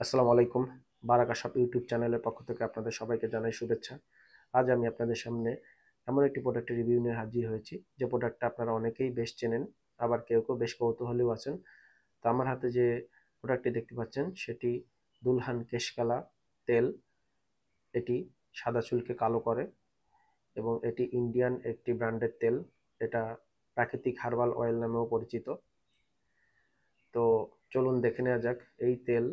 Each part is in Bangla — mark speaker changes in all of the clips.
Speaker 1: আসসালামু আলাইকুম। বারাকা শপ ইউটিউব চ্যানেলের পক্ষ থেকে আপনাদের সবাইকে জানাই শুভেচ্ছা। আজ আমি আপনাদের সামনে এমন একটি প্রোডাক্টের রিভিউ নিয়ে হাজির হয়েছি, যে প্রোডাক্টটা আপনারা অনেকেই বেশ চেনেন, আবার কেউ কেউ বেশ কৌতূহলীও আছেন। তো আমার হাতে যে প্রোডাক্টটি দেখতে পাচ্ছেন সেটি দুলহান কেশকালা তেল। এটি সাদা চুলকে কালো করে এবং এটি ইন্ডিয়ান একটি ব্র্যান্ডের তেল। এটা প্রাকৃতিক হার্বাল অয়েল নামেও পরিচিত। তো চলুন দেখে নেওয়া যাক এই তেল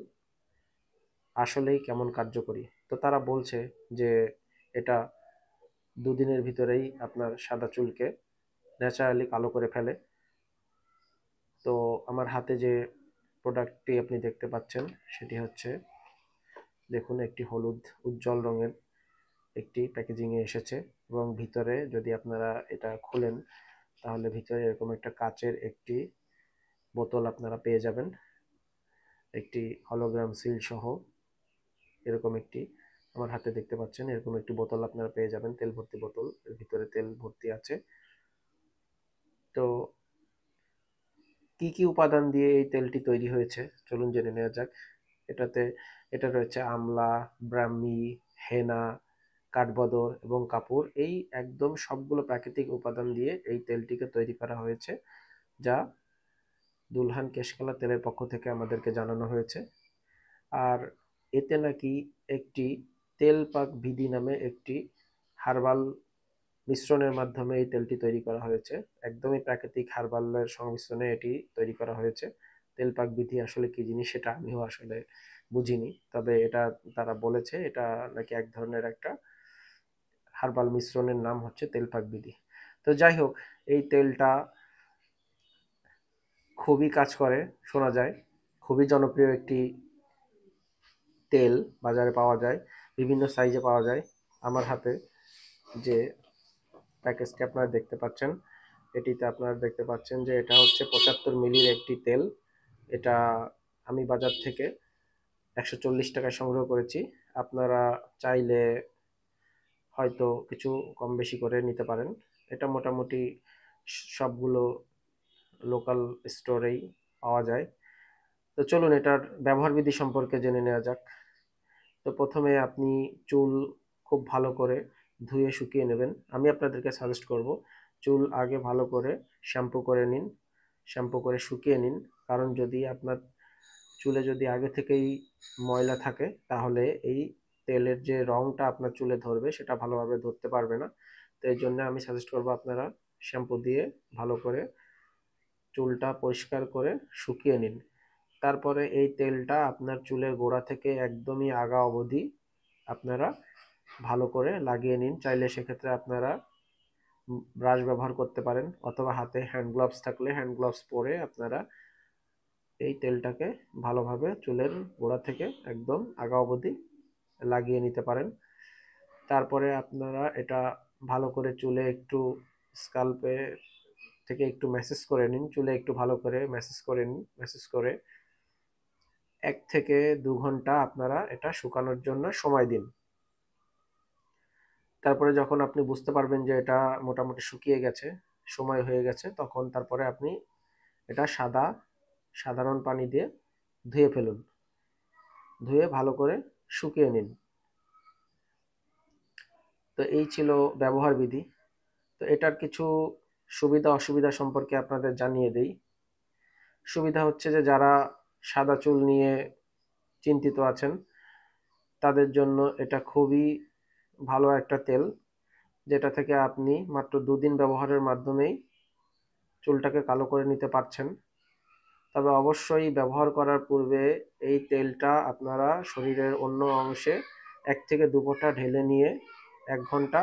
Speaker 1: আসলেই কেমন কার্যকরী। তো তারা বলছে যে এটা দুদিনের ভিতরেই আপনার সাদা চুলকে ন্যাচারালি কালো করে ফেলে। তো আমার হাতে যে প্রোডাক্টটি আপনি দেখতে পাচ্ছেন সেটি হচ্ছে, দেখুন, একটি হলুদ উজ্জ্বল রঙের একটি প্যাকেজিংয়ে এসেছে এবং ভিতরে যদি আপনারা এটা খুলেন তাহলে ভিতরে এরকম একটা কাচের একটি বোতল আপনারা পেয়ে যাবেন, একটি হলোগ্রাম সিল সহ। এরকম একটি, আমার হাতে দেখতে পাচ্ছেন, এরকম একটি বোতল আপনারা পেয়ে যাবেন, তেল ভর্তি বোতল। এর ভিতরে তেল ভর্তি আছে। তো কি কি উপাদান দিয়ে এই তেলটি তৈরি হয়েছে চলুন জেনে নেওয়া যাক। এটাতে এটা রয়েছে আমলা, ব্রাহ্মী, হেনা, কাঠবাদর এবং কাপুর। এই একদম সবগুলো প্রাকৃতিক উপাদান দিয়ে এই তেলটিকে তৈরি করা হয়েছে, যা দুলহান কেশকালা তেলের পক্ষ থেকে আমাদেরকে জানানো হয়েছে। আর এতে নাকি একটি তেল পাক বিধি নামে একটি হার্বাল মিশ্রণের মাধ্যমে এই তেলটি তৈরি করা হয়েছে। একদমই প্রাকৃতিক হার্বালের সংমিশ্রণে এটি তৈরি করা হয়েছে। তেলপাক বিধি আসলে কি জিনিস সেটা আমিও আসলে বুঝিনি, তবে এটা তারা বলেছে এটা নাকি এক ধরনের একটা হার্বাল মিশ্রণের নাম হচ্ছে তেলপাক বিধি। তো যাই হোক, এই তেলটা খুবই কাজ করে শোনা যায়, খুবই জনপ্রিয় একটি তেল, বাজারে পাওয়া যায়, বিভিন্ন সাইজে পাওয়া যায়। আমার হাতে যে প্যাকেজটি আপনারা দেখতে পাচ্ছেন, এটিতে আপনারা দেখতে পাচ্ছেন যে এটা হচ্ছে 75 মিলির একটি তেল। এটা আমি বাজার থেকে 140 টাকায় সংগ্রহ করেছি। আপনারা চাইলে হয়তো কিছু কম বেশি করে নিতে পারেন। এটা মোটামুটি সবগুলো লোকাল স্টোরেই পাওয়া যায়। তো চলুন এটার ব্যবহার বিধি সম্পর্কে জেনে নেওয়া যাক। তো প্রথমে আপনি চুল খুব ভালো করে ধুয়ে শুকিয়ে নেবেন। আমি আপনাদেরকে সাজেস্ট করব চুল আগে ভালো করে শ্যাম্পু করে নিন, শ্যাম্পু করে শুকিয়ে নিন। কারণ যদি আপনার চুলে যদি আগে থেকেই ময়লা থাকে তাহলে এই তেলের যে রঙটা আপনার চুলে ধরবে সেটা ভালোভাবে ধরতে পারবে না। তো এই জন্য আমি সাজেস্ট করব আপনারা শ্যাম্পু দিয়ে ভালো করে চুলটা পরিষ্কার করে শুকিয়ে নিন। তারপরে এই তেলটা আপনার চুলের গোড়া থেকে একদমই আগা অবধি আপনারা ভালো করে লাগিয়ে নিন। চাইলে সেক্ষেত্রে আপনারা ব্রাশ ব্যবহার করতে পারেন, অথবা হাতে হ্যান্ড গ্লাভস থাকলে হ্যান্ড গ্লাভস পরে আপনারা এই তেলটাকে ভালোভাবে চুলের গোড়া থেকে একদম আগা অবধি লাগিয়ে নিতে পারেন। তারপরে আপনারা এটা ভালো করে চুলে একটু স্কাল্পে থেকে একটু ম্যাসেজ করে নিন, চুলে একটু ভালো করে ম্যাসেজ করে নিন। ম্যাসেজ করে 1 থেকে 2 ঘন্টা আপনারা এটা শুকানোর জন্য সময় দিন। তারপরে যখন আপনি বুঝতে পারবেন যে এটা মোটামুটি শুকিয়ে গেছে, সময় হয়ে গেছে, তখন তারপরে আপনি এটা সাধারণ পানি দিয়ে ধুয়ে ফেলুন। ধুয়ে ভালো করে শুকিয়ে নিন। তো এই ছিল ব্যবহার বিধি। তো এটার কিছু সুবিধা অসুবিধা সম্পর্কে আপনাদের জানিয়ে দেই। সুবিধা হচ্ছে যে যারা সাদা চুল নিয়ে চিন্তিত আছেন তাদের জন্য এটা খুবই ভালো একটা তেল, যেটা থেকে আপনি মাত্র 2 দিন ব্যবহারের মাধ্যমেই চুলটাকে কালো করে নিতে পারছেন। তবে অবশ্যই ব্যবহার করার পূর্বে এই তেলটা আপনারা শরীরের অন্য অংশে 1 থেকে 2 ফোঁটা ঢেলে নিয়ে 1 ঘন্টা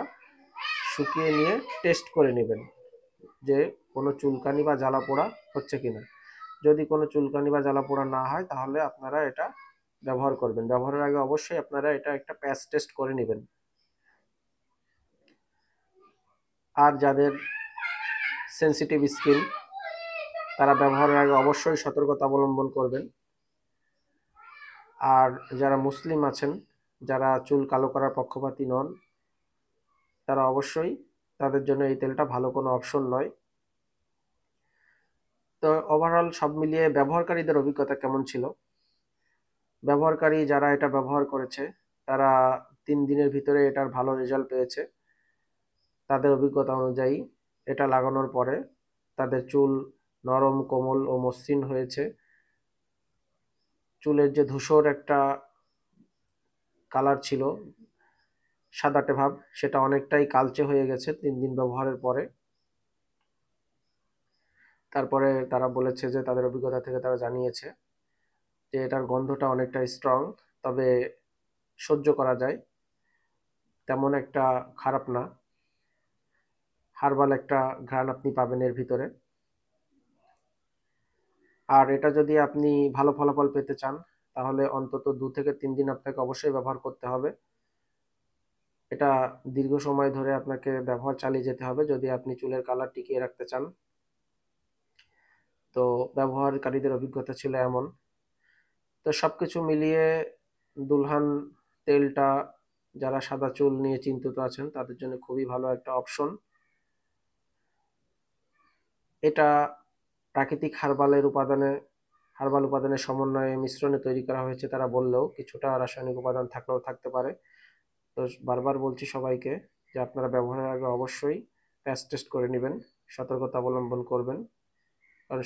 Speaker 1: শুকিয়ে নিয়ে টেস্ট করে নেবেন যে কোনো চুলকানি বা জ্বালা পোড়া হচ্ছে কিনা। যদি কোনো চুলকানি বা জ্বালা পোড়া না হয় তাহলে আপনারা এটা ব্যবহার করবেন। ব্যবহারের আগে অবশ্যই আপনারা এটা একটা প্যাচ টেস্ট করে নেবেন। আর যাদের সেন্সিটিভ স্কিন তারা ব্যবহারের আগে অবশ্যই সতর্কতা অবলম্বন করবেন। আর যারা মুসলিম আছেন, যারা চুল কালো করার পক্ষপাতী নন, তারা অবশ্যই, তাদের জন্য এই তেলটা ভালো কোনো অপশন নয়। তো ওভারঅল সব মিলিয়ে ব্যবহারকারীদের অভিজ্ঞতা কেমন ছিল? ব্যবহারকারী যারা এটা ব্যবহার করেছে তারা 3 দিনের ভিতরে এটার ভালো রেজাল্ট পেয়েছে। তাদের অভিজ্ঞতা অনুযায়ী এটা লাগানোর পরে তাদের চুল নরম, কোমল ও মসৃণ হয়েছে। চুলের যে ধূসর একটা কালার ছিল, সাদাটে ভাব, সেটা অনেকটাই কালচে হয়ে গেছে 3 দিন ব্যবহারের পরে। তারপরে তারা বলেছে যে তাদের অভিজ্ঞতা থেকে তারা জানিয়েছে যে এটার গন্ধটা অনেকটা স্ট্রং, তবে সহ্য করা যায়, তেমন একটা খারাপ না। হার্বাল একটা ঘ্রাণ আপনি পাবেন এর ভিতরে। আর এটা যদি আপনি ভালো ফলাফল পেতে চান তাহলে অন্তত 2 থেকে 3 দিন আপনাকে অবশ্যই ব্যবহার করতে হবে। এটা দীর্ঘ সময় ধরে আপনাকে ব্যবহার চালিয়ে যেতে হবে যদি আপনি চুলের কালার টিকিয়ে রাখতে চান। তো ব্যবহারকারীদের অভিজ্ঞতা ছিল এমন। তো সবকিছু মিলিয়ে দুলহান তেলটা যারা সাদা চুল নিয়ে চিন্তিত আছেন তাদের জন্য খুবই ভালো একটা অপশন। এটা প্রাকৃতিক হার্বাল উপাদানের সমন্বয়ে মিশ্রণে তৈরি করা হয়েছে তারা বললেও কিছুটা রাসায়নিক উপাদান থাকলেও থাকতে পারে। তো বারবার বলছি সবাইকে যে আপনারা ব্যবহারের আগে অবশ্যই প্যাচ টেস্ট করে নেবেন, সতর্কতা অবলম্বন করবেন। কারণ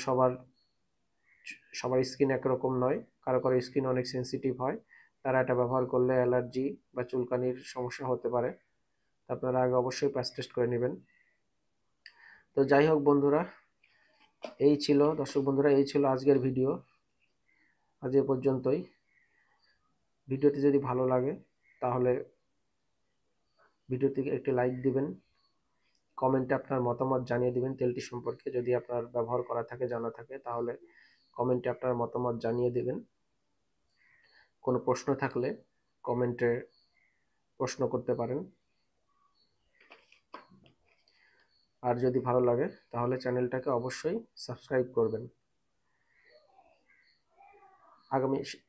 Speaker 1: সবার স্কিন একরকম নয়, কারো কারো স্কিন অনেক সেন্সিটিভ হয়, তারা এটা ব্যবহার করলে অ্যালার্জি বা চুলকানির সমস্যা হতে পারে। আপনারা আগে অবশ্যই প্যাচ টেস্ট করে নেবেন। তো যাই হোক বন্ধুরা, দর্শক বন্ধুরা, এই ছিল আজকের ভিডিও। আজ এ পর্যন্তই। ভিডিওটি যদি ভালো লাগে তাহলে ভিডিওটিকে একটি লাইক দিবেন, কমেন্টে আপনার মতামত জানিয়ে দিবেন তেলটি সম্পর্কে। যদি আপনার ব্যবহার করা থাকে, জানা থাকে, তাহলে কমেন্টে আপনার মতামত জানিয়ে দিবেন। কোনো প্রশ্ন থাকলে কমেন্টে প্রশ্ন করতে পারেন। আর যদি ভালো লাগে তাহলে চ্যানেলটাকে অবশ্যই সাবস্ক্রাইব করবেন।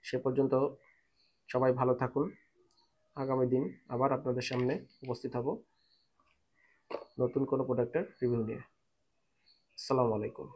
Speaker 1: সে পর্যন্ত সবাই ভালো থাকুন। আগামী দিন আবার আপনাদের সামনে উপস্থিত হব নতুন কোনো প্রোডাক্টের রিভিউ নিয়ে। আসসালামু আলাইকুম।